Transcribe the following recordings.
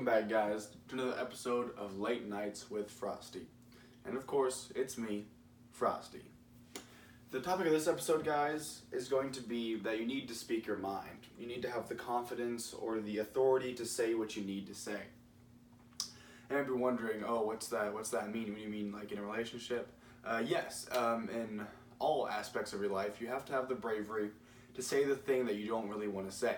back, guys, to another episode of Late Nights with Frosty. And of course, it's me, Frosty. The topic of this episode, guys, is going to be that you need to speak your mind. You need to have the confidence or the authority to say what you need to say. And you're wondering, oh, what's that mean? What do you mean, like in a relationship? Yes, in all aspects of your life, you have to have the bravery to say the thing that you don't really want to say.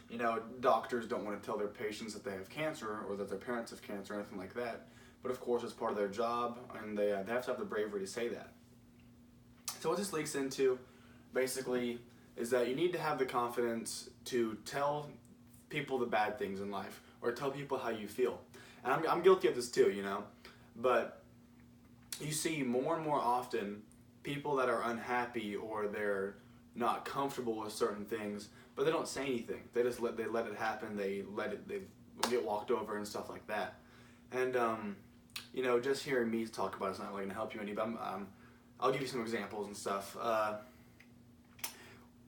You know, doctors don't want to tell their patients that they have cancer or that their parents have cancer or anything like that. But of course, it's part of their job, and they have to have the bravery to say that. So what this leaks into, basically, is that you need to have the confidence to tell people the bad things in life, or tell people how you feel. And I'm guilty of this too, you know. But you see more and more often people that are unhappy or they're not comfortable with certain things, but they don't say anything. They just let it happen. They get walked over and stuff like that. And you know, just hearing me talk about it's not really gonna help you any. But I'll give you some examples and stuff.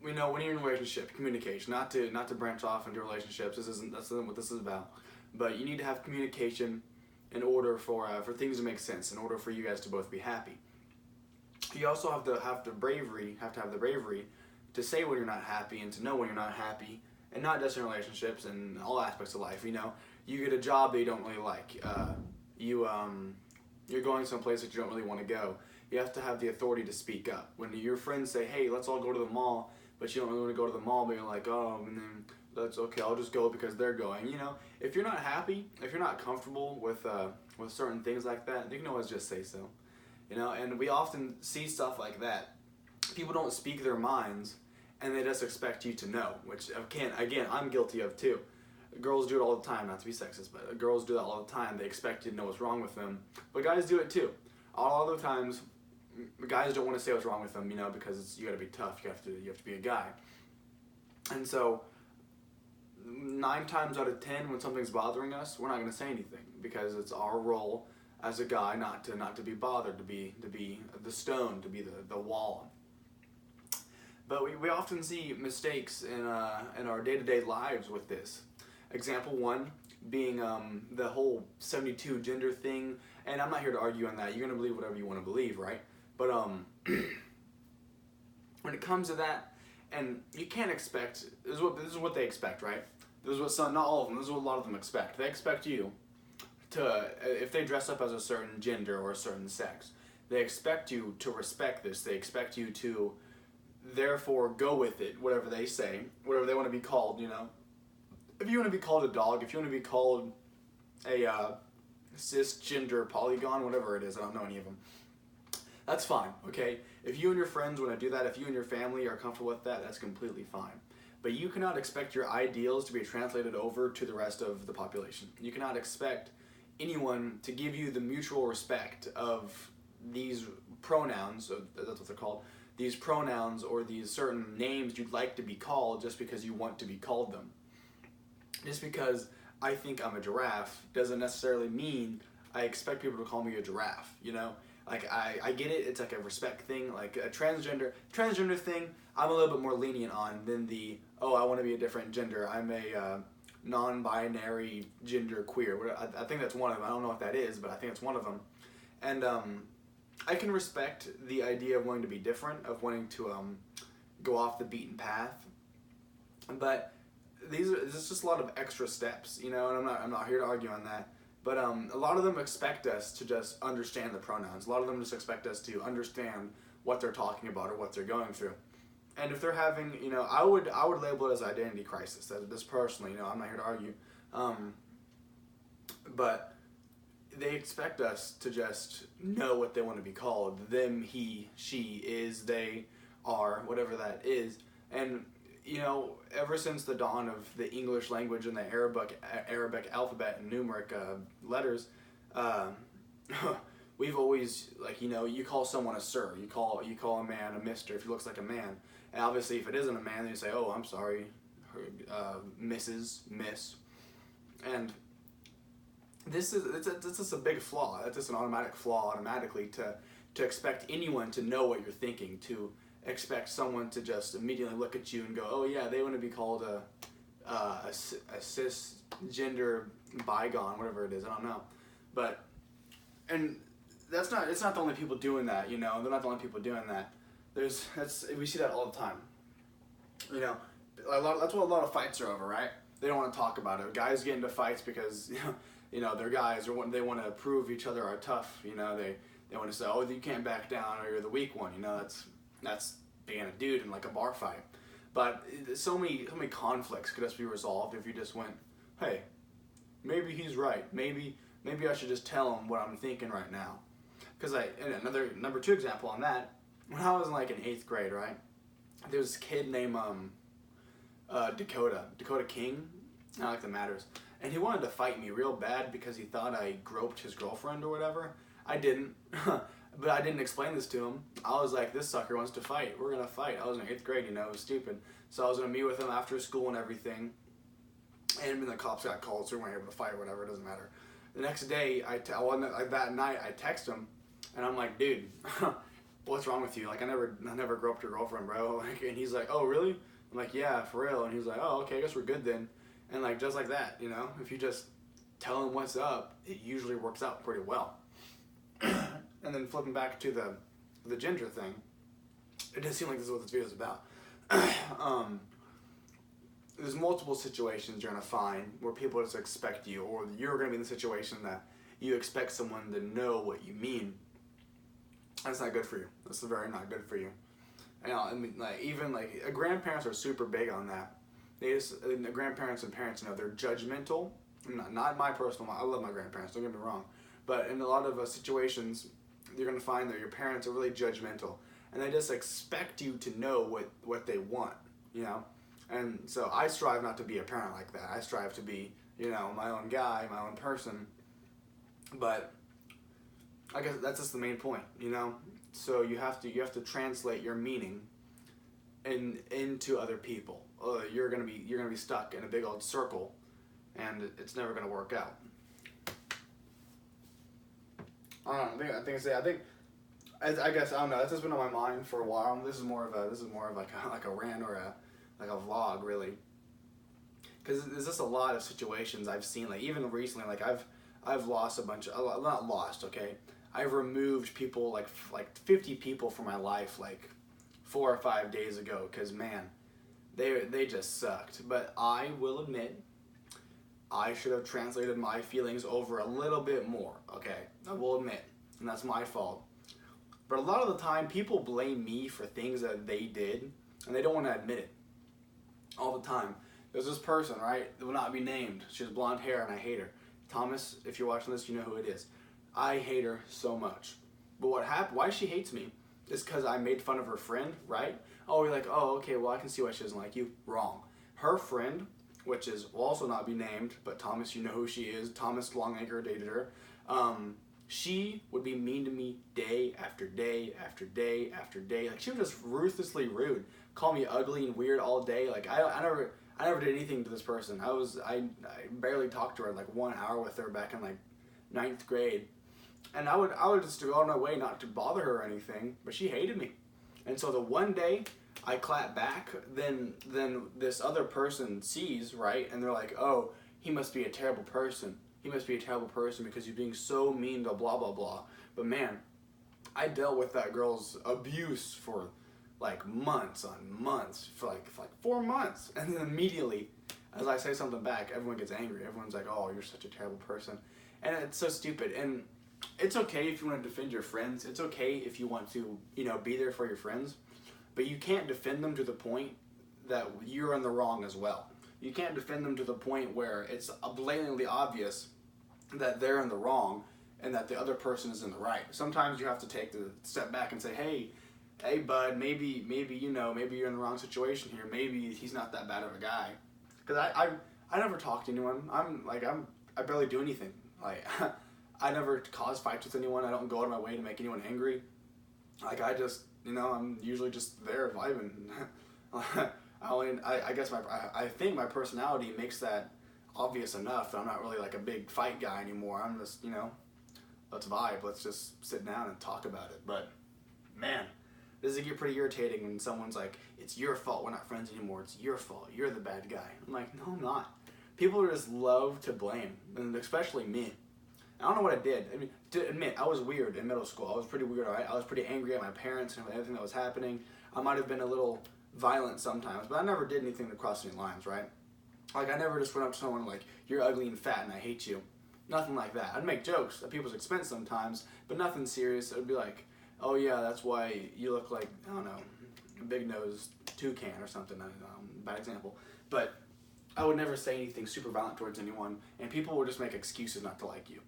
You know, when you're in a relationship, communication. Not to branch off into relationships. That's not what this is about. But you need to have communication in order for things to make sense. In order for you guys to both be happy. You also have to have the bravery to say when you're not happy and to know when you're not happy, and not just in relationships and all aspects of life. You know, you get a job that you don't really like. You're going someplace that you don't really want to go. You have to have the authority to speak up. When your friends say, "Hey, let's all go to the mall," but you don't really want to go to the mall, but you're like, "Oh, and then that's okay. I'll just go because they're going." You know, if you're not happy, if you're not comfortable with certain things like that, you can always just say so. You know, and we often see stuff like that. People don't speak their minds, and they just expect you to know, which again, I'm guilty of too. Girls do it all the time, not to be sexist, but girls do that all the time. They expect you to know what's wrong with them, but guys do it too. All other times, guys don't want to say what's wrong with them, you know, because you got to be tough. You have to be a guy, and so 9 times out of 10, when something's bothering us, we're not going to say anything because it's our role as a guy not to be bothered, to be the stone, to be the wall. But we often see mistakes in our day-to-day lives with this. Example 1 being the whole 72 gender thing, and I'm not here to argue on that. You're gonna believe whatever you want to believe, right? But when it comes to that, and you can't expect, this is what they expect, right? This is what not all of them. This is what a lot of them expect. They expect you to, if they dress up as a certain gender or a certain sex, they expect you to respect this. They expect you to therefore go with it, whatever they say, whatever they want to be called, you know. If you want to be called a dog, if you want to be called a cisgender polygon, whatever it is, I don't know any of them, that's fine, okay? If you and your friends want to do that, if you and your family are comfortable with that, that's completely fine. But you cannot expect your ideals to be translated over to the rest of the population. You cannot expect anyone to give you the mutual respect of these pronouns, that's what they're called, these pronouns or these certain names you'd like to be called just because you want to be called them. Just because I think I'm a giraffe doesn't necessarily mean I expect people to call me a giraffe, you know? Like, I get it, it's like a respect thing, like a transgender thing, I'm a little bit more lenient on than the, oh, I want to be a different gender, I'm a non-binary gender queer. I think that's one of them. I don't know what that is, but I think it's one of them. And I can respect the idea of wanting to be different, of wanting to go off the beaten path, but there's just a lot of extra steps, you know, and I'm not here to argue on that. But a lot of them expect us to just understand the pronouns. A lot of them just expect us to understand what they're talking about or what they're going through. And if they're having, you know, I would label it as identity crisis. This personally, you know, I'm not here to argue. But they expect us to just know what they want to be called. Them, he, she, is, they, are, whatever that is. And you know, ever since the dawn of the English language and the Arabic alphabet and numeric letters, we've always, like, you know, you call someone a sir, you call a man a mister if he looks like a man, and obviously if it isn't a man, then you say, oh, I'm sorry, Mrs., Miss, and this is a big flaw. That's just an automatic flaw automatically to expect anyone to know what you're thinking, to expect someone to just immediately look at you and go, oh yeah, they want to be called a cisgender bygone, whatever it is. I don't know, but and it's not the only people doing that. You know, they're not the only people doing that. We see that all the time. You know, that's what a lot of fights are over, right? They don't want to talk about it. Guys get into fights because they're guys, or they want to prove each other are tough. You know, they want to say, oh, you can't back down, or you're the weak one. You know, that's being a dude in like a bar fight. But so many conflicts could just be resolved if you just went, hey, maybe he's right. Maybe I should just tell him what I'm thinking right now. Because another number 2 example on that, when I was in like in 8th grade, right? There was this kid named Dakota King. Not like that matters. And he wanted to fight me real bad because he thought I groped his girlfriend or whatever. I didn't. But I didn't explain this to him. I was like, this sucker wants to fight. We're going to fight. I was in 8th grade, it was stupid. So I was going to meet with him after school and everything. And then the cops got called, so we weren't able to fight or whatever. It doesn't matter. The next day, that night, I text him. And I'm like, dude, what's wrong with you? Like, I never groped your girlfriend, bro. Like, and he's like, oh, really? I'm like, yeah, for real. And he's like, oh, okay, I guess we're good then. And like, just like that, if you just tell him what's up, it usually works out pretty well. And then flipping back to the gender thing, it does seem like this is what this video is about. There's multiple situations you're going to find where people just expect you, or you're going to be in the situation that you expect someone to know what you mean. That's not good for you. That's very not good for you. I mean, even grandparents are super big on that. The grandparents and parents, they're judgmental. Not my personal. I love my grandparents. Don't get me wrong, but in a lot of situations, you're gonna find that your parents are really judgmental, and they just expect you to know what they want. And so I strive not to be a parent like that. I strive to be, my own guy, my own person. But I guess that's just the main point, So you have to translate your meaning into other people. You're gonna be stuck in a big old circle, and it's never gonna work out. I don't know. I guess I don't know. That's just been on my mind for a while. This is more of like a rant or a vlog, really. Because there's just a lot of situations I've seen. Like even recently, I've lost a bunch of, not lost, okay. I've removed people, like 50 people from my life, 4 or 5 days ago, because man, they just sucked. But I will admit, I should have translated my feelings over a little bit more, okay? I will admit, and that's my fault. But a lot of the time, people blame me for things that they did, and they don't want to admit it. All the time. There's this person, right, that will not be named. She has blonde hair, and I hate her. Thomas, if you're watching this, you know who it is. I hate her so much. But why she hates me is because I made fun of her friend, right? Oh, you're like, oh, okay, well, I can see why she doesn't like you. Wrong. Her friend, which will also not be named, but Thomas, you know who she is. Thomas Longacre dated her. She would be mean to me day after day after day after day. She was just ruthlessly rude. Call me ugly and weird all day. I never did anything to this person. I barely talked to her 1 hour with her back in 9th grade. And I would just go on my way not to bother her or anything, but she hated me. And so the one day I clap back, then this other person sees, right? And they're like, oh, he must be a terrible person. He must be a terrible person because he's being so mean to blah, blah, blah. But man, I dealt with that girl's abuse for months on months, for 4 months. And then immediately, as I say something back, everyone gets angry. Everyone's like, oh, you're such a terrible person. And it's so stupid. And it's okay if you want to defend your friends. It's okay if you want to, be there for your friends. But you can't defend them to the point that you're in the wrong as well. You can't defend them to the point where it's blatantly obvious that they're in the wrong and that the other person is in the right. Sometimes you have to take the step back and say, hey bud, maybe you're in the wrong situation here. Maybe he's not that bad of a guy. Because I never talk to anyone. I barely do anything. I never cause fights with anyone. I don't go out of my way to make anyone angry. I just, I'm usually just there vibing. I think my personality makes that obvious enough that I'm not really a big fight guy anymore. I'm just, let's vibe. Let's just sit down and talk about it. But man, does it get pretty irritating when someone's like, it's your fault, we're not friends anymore, it's your fault, you're the bad guy. I'm like, no, I'm not. People just love to blame, and especially me. I don't know what I did. I mean, to admit, I was weird in middle school. I was pretty weird, right? I was pretty angry at my parents and everything that was happening. I might have been a little violent sometimes, but I never did anything to cross any lines, right? Like, I never just went up to someone like, you're ugly and fat and I hate you. Nothing like that. I'd make jokes at people's expense sometimes, but nothing serious. It would be like, oh yeah, that's why you look like, I don't know, a big-nosed toucan or something. Bad example. But I would never say anything super violent towards anyone, and people would just make excuses not to like you.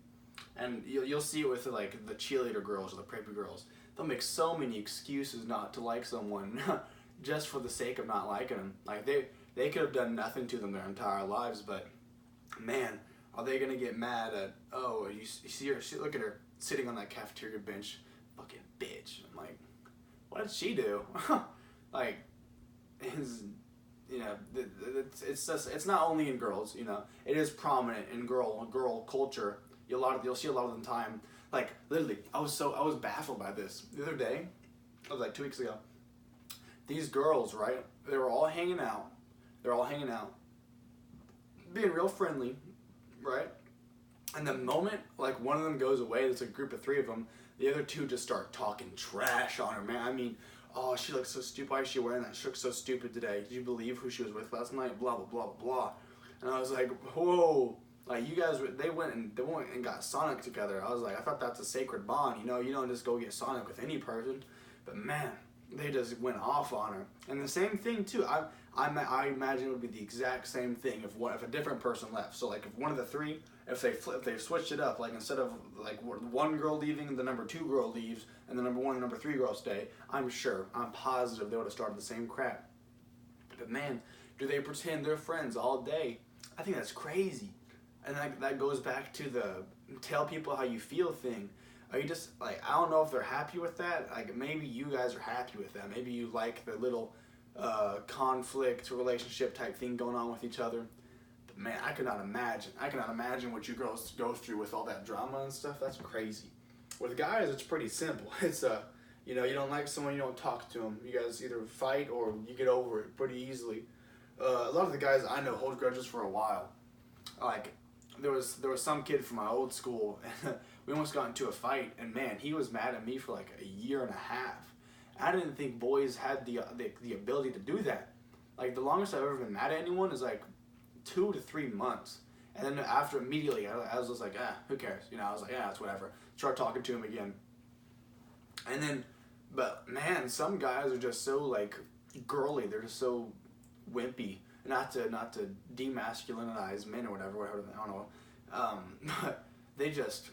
And you'll see it with like the cheerleader girls or the preppy girls. They'll make so many excuses not to like someone just for the sake of not liking them. Like they could have done nothing to them their entire lives, but man, are they gonna get mad at, oh, you see her, look at her sitting on that cafeteria bench, fucking bitch. I'm like, what did she do? Like, it's just, it's not only in girls, it is prominent in girl culture. You'll see a lot of the time. Like, literally, I was baffled by this. The other day, it was like 2 weeks ago, these girls, right, they were all hanging out. They're all hanging out, being real friendly, right? And the moment, like, one of them goes away, there's a group of 3 of them, the other 2 just start talking trash on her, man. I mean, oh, she looks so stupid. Why is she wearing that? She looks so stupid today. Did you believe who she was with last night? Blah, blah, blah, blah. And I was like, whoa. Like, you guys, they went and got Sonic together. I was like, I thought that's a sacred bond. You don't just go get Sonic with any person. But man, they just went off on her. And the same thing too. I imagine it would be the exact same thing if a different person left. So like if one of the 3, if they switched it up, like instead of like one girl leaving, the number 2 girl leaves, and the number 1 and number 3 girl stay, I'm positive they would have started the same crap. But man, do they pretend they're friends all day? I think that's crazy. And that goes back to the tell people how you feel thing. Are you just, like, I don't know if they're happy with that. Like, maybe you guys are happy with that. Maybe you like the little conflict relationship type thing going on with each other. But man, I cannot imagine what you girls go through with all that drama and stuff. That's crazy. With guys, it's pretty simple. It's you don't like someone, you don't talk to them. You guys either fight or you get over it pretty easily. A lot of the guys I know hold grudges for a while. Like, there was some kid from my old school, and we almost got into a fight, and man, he was mad at me for like a year and a half. I didn't think boys had the ability to do that. Like, the longest I've ever been mad at anyone is like 2 to 3 months. And then after, immediately, I was just like, who cares? I was like, it's whatever. Start talking to him again. And then, but man, some guys are just so like girly. They're just so wimpy. Not to demasculinize men or whatever, I don't know. But they just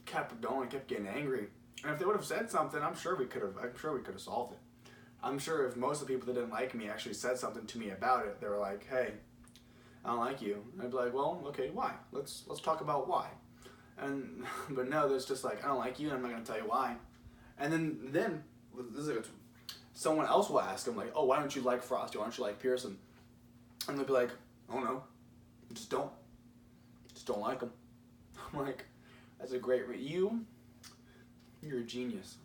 kept going, kept getting angry. And if they would have said something, I'm sure we could have solved it. I'm sure if most of the people that didn't like me actually said something to me about it, they were like, hey, I don't like you. And I'd be like, well, okay, why? Let's talk about why. And but no, there's just like, I don't like you, and I'm not gonna tell you why. And then this is someone else will ask them like, oh, why don't you like Frosty? Why don't you like Pearson? And they'll be like, I don't know, just don't like them. I'm like, that's a great you're a genius.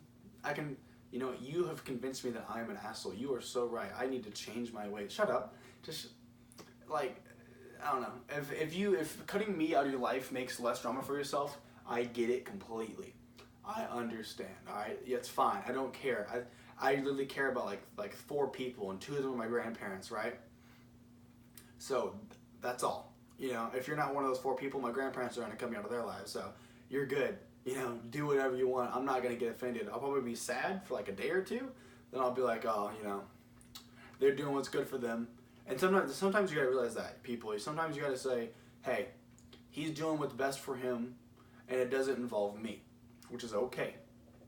You have convinced me that I am an asshole. You are so right. I need to change my ways. Shut up. Just, like, I don't know. If cutting me out of your life makes less drama for yourself, I get it completely. I understand. Alright, yeah, it's fine. I don't care. I literally care about like 4 people, and 2 of them are my grandparents, right? So that's all. If you're not one of those 4 people, my grandparents are going to cut me out of their lives. So you're good. Do whatever you want. I'm not going to get offended. I'll probably be sad for like a day or 2. Then I'll be like, oh, they're doing what's good for them. And sometimes you got to realize that, people. Sometimes you got to say, hey, he's doing what's best for him, and it doesn't involve me, which is okay.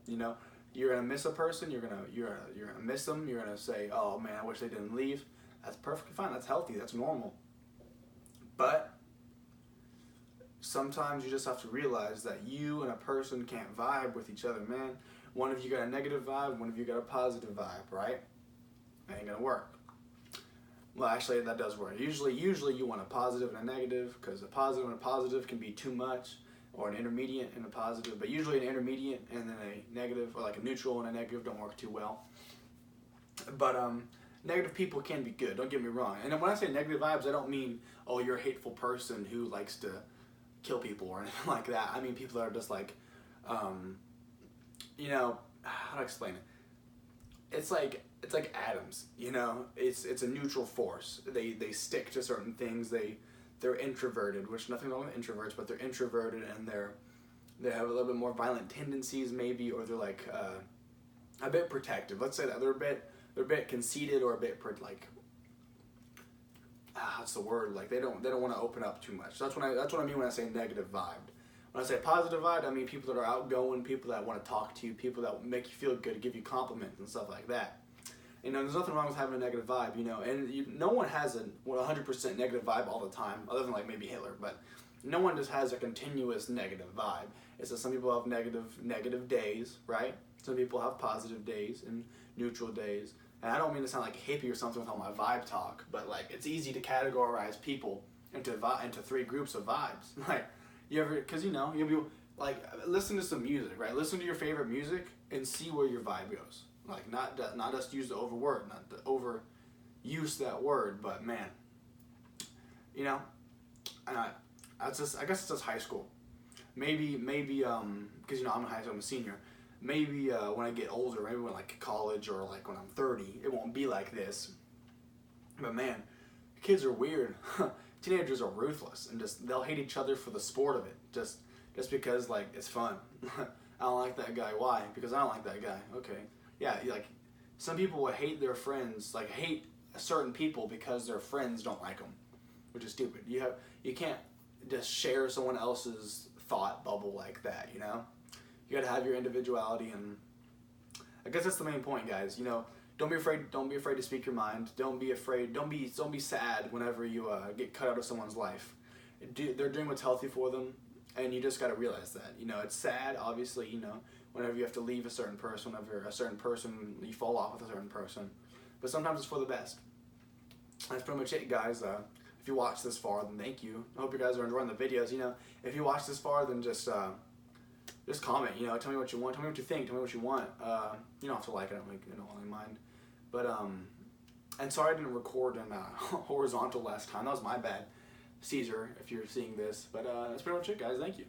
You're going to miss a person. You're gonna miss them. You're going to say, oh, man, I wish they didn't leave. That's perfectly fine. That's healthy. That's normal. But sometimes you just have to realize that you and a person can't vibe with each other, man. One of you got a negative vibe, one of you got a positive vibe, right? That ain't gonna work. Well, actually, that does work. Usually you want a positive and a negative, because a positive and a positive can be too much, or an intermediate and a positive. But usually an intermediate and then a negative, or like a neutral and a negative, don't work too well. But negative people can be good. Don't get me wrong. And when I say negative vibes, I don't mean, oh, you're a hateful person who likes to kill people or anything like that. I mean people that are just like, you know, how do I explain it? It's like atoms. You know, it's a neutral force. They stick to certain things. They're introverted, which nothing wrong with introverts, but they're introverted and they have a little bit more violent tendencies maybe, or they're like a bit protective. Let's say that they're a bit conceited or a bit like what's the word? Like they don't want to open up too much. So that's what I mean when I say negative vibe. When I say positive vibe, I mean people that are outgoing, people that want to talk to you, people that make you feel good, give you compliments and stuff like that. You know, there's nothing wrong with having a negative vibe, you know, and no one has a 100% negative vibe all the time, other than like maybe Hitler, but no one just has a continuous negative vibe. It's just some people have negative days, right? Some people have positive days and neutral days. And I don't mean to sound like a hippie or something with all my vibe talk, but like it's easy to categorize people into three groups of vibes. Like you ever, because you know, you'll be like listen to some music, right? Listen to your favorite music and see where your vibe goes. Like not just use the overword, not the overuse that word, but man, you know, I guess it's just high school. Maybe because you know I'm in high school, I'm a senior. Maybe when I get older, maybe when like college or like when I'm 30, it won't be like this. But man, kids are weird. Teenagers are ruthless and just they'll hate each other for the sport of it, just because like it's fun. I don't like that guy. Why? Because I don't like that guy. Okay. Yeah, like some people will hate their friends, like hate certain people because their friends don't like them, which is stupid. You can't just share someone else's thought bubble like that, you know? You gotta have your individuality, and I guess that's the main point, guys. You know, don't be afraid to speak your mind. Don't be afraid. Don't be sad whenever you get cut out of someone's life. They're doing what's healthy for them, and you just gotta realize that. You know, it's sad, obviously, you know, whenever you have to leave a certain person, whenever a certain person, you fall off with a certain person. But sometimes it's for the best. That's pretty much it, guys. If you watched this far, then thank you. I hope you guys are enjoying the videos. You know, if you watched this far, then just comment. You know, tell me what you want. Tell me what you think. Tell me what you want. You don't have to like it. I don't really mind. But and sorry I didn't record in horizontal last time. That was my bad. Caesar, if you're seeing this. But that's pretty much it, guys. Thank you.